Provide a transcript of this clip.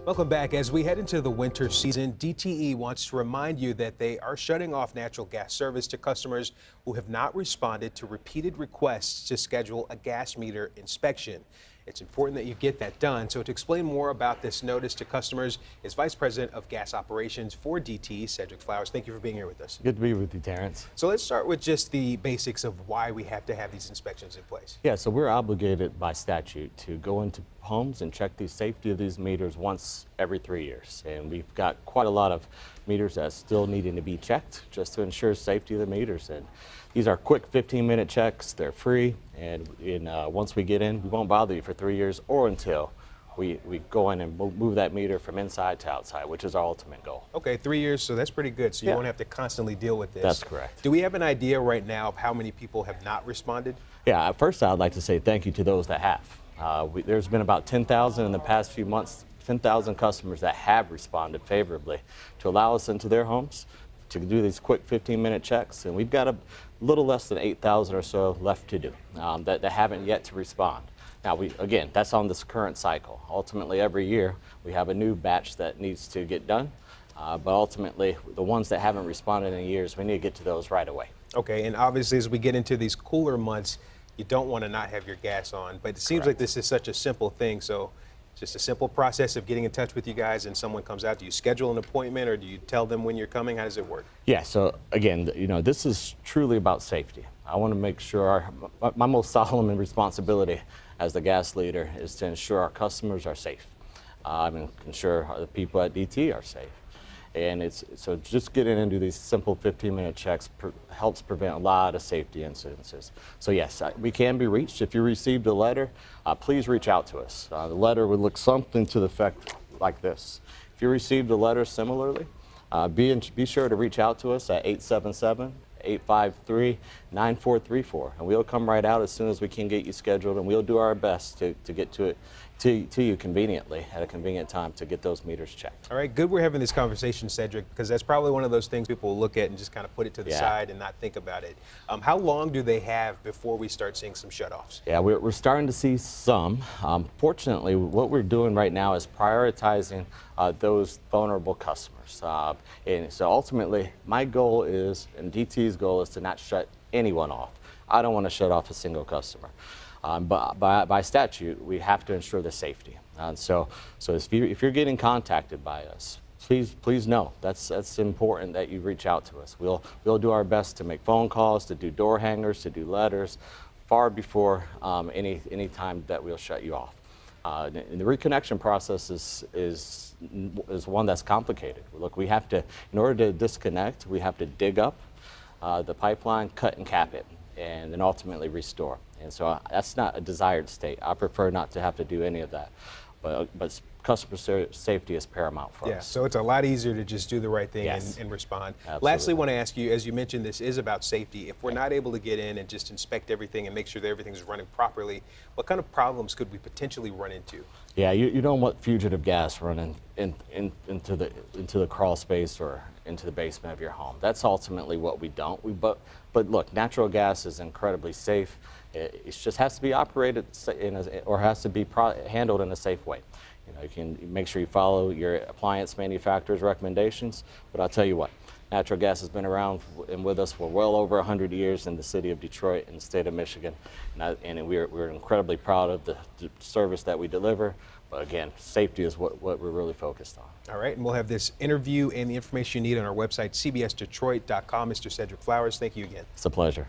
Welcome back. As we head into the winter season, DTE wants to remind you that they are shutting off natural gas service to customers who have not responded to repeated requests to schedule a gas meter inspection. It's important that you get that done. So to explain more about this notice to customers is Vice President of Gas Operations for DTE, Cedric Flowers. Thank you for being here with us. Good to be with you, Terrence. So let's start with just the basics of why we have to have these inspections in place. Yeah, so we're obligated by statute to go into homes and check the safety of these meters once every 3 years. And we've got quite a lot of meters that still needing to be checked just to ensure safety of the meters. And these are quick 15-minute checks. They're free. And once we get in, we won't bother you for 3 years or until we go in and move that meter from inside to outside, which is our ultimate goal. Okay, 3 years, so that's pretty good. So you won't have to constantly deal with this. That's correct. Do we have an idea right now of how many people have not responded? Yeah, first I'd like to say thank you to those that have. There's been about 10,000 in the past few months, 10,000 customers that have responded favorably to allow us into their homes to do these quick 15-minute checks, and we've got a little less than 8,000 or so left to do that haven't yet to respond. Now, again, that's on this current cycle. Ultimately, every year we have a new batch that needs to get done, but ultimately the ones that haven't responded in years, we need to get to those right away. Okay, and obviously as we get into these cooler months, you don't want to not have your gas on, but it seems like this is such a simple thing. So just a simple process of getting in touch with you guys and someone comes out. Do you schedule an appointment or do you tell them when you're coming? How does it work? Yeah, so again, this is truly about safety. I want to make sure my most solemn responsibility as the gas leader is to ensure our customers are safe and ensure the people at DTE are safe. And so just getting into these simple 15-minute checks helps prevent a lot of safety incidences. So yes, we can be reached. If you received a letter, please reach out to us. The letter would look something to the effect like this. If you received a letter similarly, be sure to reach out to us at 877-853-9434, and we'll come right out as soon as we can get you scheduled, and we'll do our best to get to you conveniently at a convenient time to get those meters checked. All right, good we're having this conversation, Cedric, because that's probably one of those things people will look at and just kind of put it to the side and not think about it. How long do they have before we start seeing some shutoffs? Yeah, we're starting to see some. Fortunately, what we're doing right now is prioritizing those vulnerable customers. And so ultimately, my goal is, and DT's goal is to not shut anyone off. I don't want to shut off a single customer. But by statute, we have to ensure the safety. So if you're getting contacted by us, please know that's important that you reach out to us. We'll do our best to make phone calls, to do door hangers, to do letters, far before any time that we'll shut you off. And the reconnection process is one that's complicated. Look, we have to, in order to disconnect, we have to dig up the pipeline, cut and cap it, and then ultimately restore. And so that's not a desired state. I prefer not to have to do any of that. But customer safety is paramount for us. Yeah, so it's a lot easier to just do the right thing and respond. Absolutely. Lastly, I want to ask you, as you mentioned, this is about safety. If we're not able to get in and just inspect everything and make sure that everything's running properly, what kind of problems could we potentially run into? Yeah, you don't want fugitive gas running into the crawl space or into the basement of your home. That's ultimately what we don't. But look, natural gas is incredibly safe. It just has to be operated or has to be handled in a safe way. You can make sure you follow your appliance manufacturer's recommendations. But I'll tell you what, natural gas has been around and with us for well over 100 years in the city of Detroit and the state of Michigan. And we're incredibly proud of the service that we deliver. But again, safety is what we're really focused on. All right, and we'll have this interview and the information you need on our website, cbsdetroit.com. Mr. Cedric Flowers, thank you again. It's a pleasure.